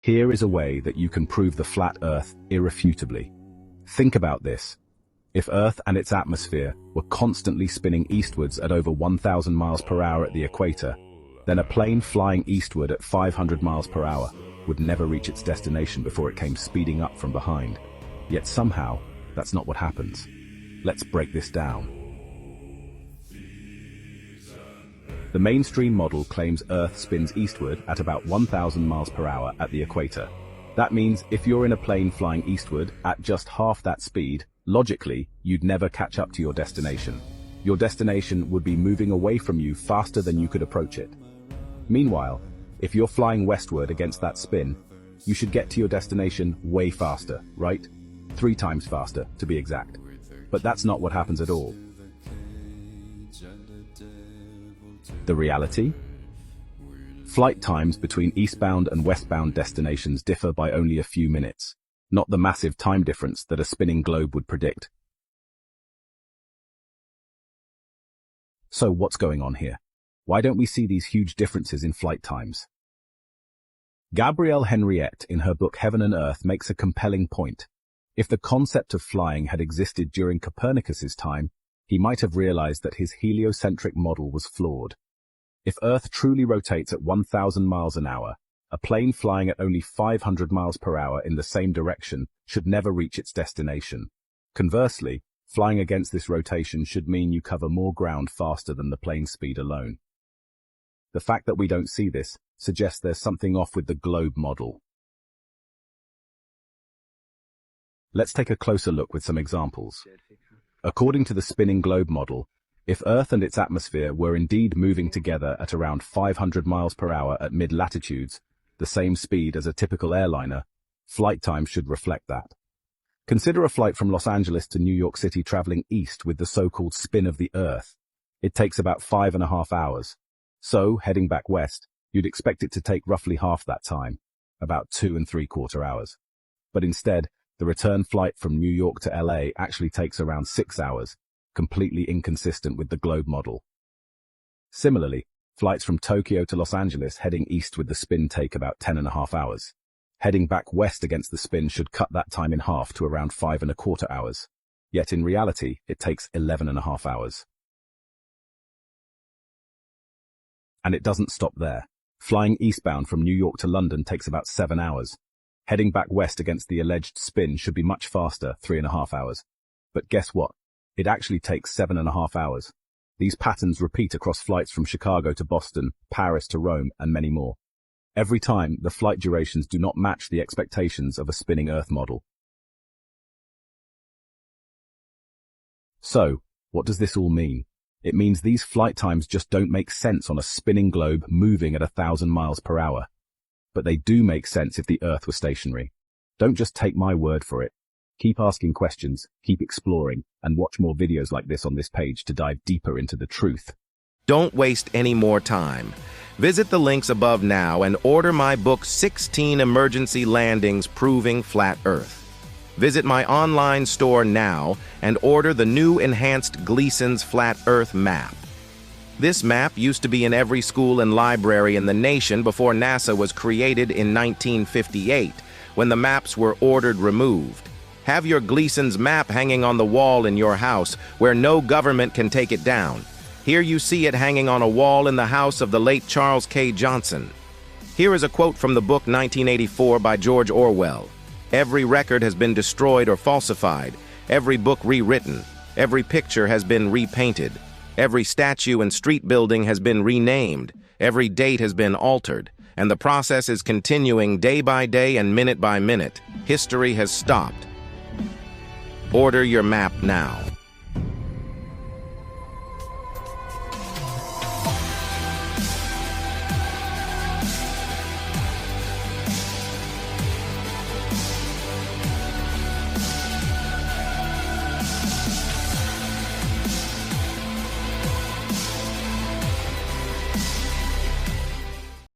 Here is a way that you can prove the flat Earth irrefutably. Think about this. If Earth and its atmosphere were constantly spinning eastwards at over 1,000 miles per hour at the equator, then a plane flying eastward at 500 miles per hour would never reach its destination before it came speeding up from behind. Yet somehow, that's not what happens. Let's break this down. The mainstream model claims Earth spins eastward at about 1,000 miles per hour at the equator. That means if you're in a plane flying eastward at just half that speed, logically, you'd never catch up to your destination. Your destination would be moving away from you faster than you could approach it. Meanwhile, if you're flying westward against that spin, you should get to your destination way faster, right? 3 times faster, to be exact. But that's not what happens at all. The reality? Flight times between eastbound and westbound destinations differ by only a few minutes, not the massive time difference that a spinning globe would predict. So what's going on here? Why don't we see these huge differences in flight times? Gabrielle Henriette, in her book Heaven and Earth, makes a compelling point. If the concept of flying had existed during Copernicus's time, he might have realized that his heliocentric model was flawed. If Earth truly rotates at 1,000 miles an hour, a plane flying at only 500 miles per hour in the same direction should never reach its destination. Conversely, flying against this rotation should mean you cover more ground faster than the plane's speed alone. The fact that we don't see this suggests there's something off with the globe model. Let's take a closer look with some examples. According to the spinning globe model, if Earth and its atmosphere were indeed moving together at around 500 miles per hour at mid-latitudes, the same speed as a typical airliner, flight time should reflect that. Consider a flight from Los Angeles to New York City traveling east with the so-called spin of the Earth. It takes about 5.5 hours. So, heading back west, you'd expect it to take roughly half that time, about 2 3/4 hours. But instead, the return flight from New York to LA actually takes around 6 hours, completely inconsistent with the globe model. Similarly, flights from Tokyo to Los Angeles heading east with the spin take about 10.5 hours. Heading back west against the spin should cut that time in half to around 5.25 hours. Yet in reality, it takes 11.5 hours. And it doesn't stop there. Flying eastbound from New York to London takes about 7 hours. Heading back west against the alleged spin should be much faster, 3.5 hours. But guess what? It actually takes 7.5 hours. These patterns repeat across flights from Chicago to Boston, Paris to Rome, and many more. Every time, the flight durations do not match the expectations of a spinning Earth model. So, what does this all mean? It means these flight times just don't make sense on a spinning globe moving at 1,000 miles per hour. But they do make sense if the Earth were stationary. Don't just take my word for it. Keep asking questions, keep exploring, and watch more videos like this on this page to dive deeper into the truth. Don't waste any more time. Visit the links above now and order my book 16 Emergency Landings Proving Flat Earth. Visit my online store now and order the new enhanced Gleason's Flat Earth map. This map used to be in every school and library in the nation before NASA was created in 1958, when the maps were ordered removed. Have your Gleason's map hanging on the wall in your house where no government can take it down. Here you see it hanging on a wall in the house of the late Charles K. Johnson. Here is a quote from the book 1984 by George Orwell. Every record has been destroyed or falsified, every book rewritten, every picture has been repainted, every statue and street building has been renamed, every date has been altered, and the process is continuing day by day and minute by minute. History has stopped. Order your map now.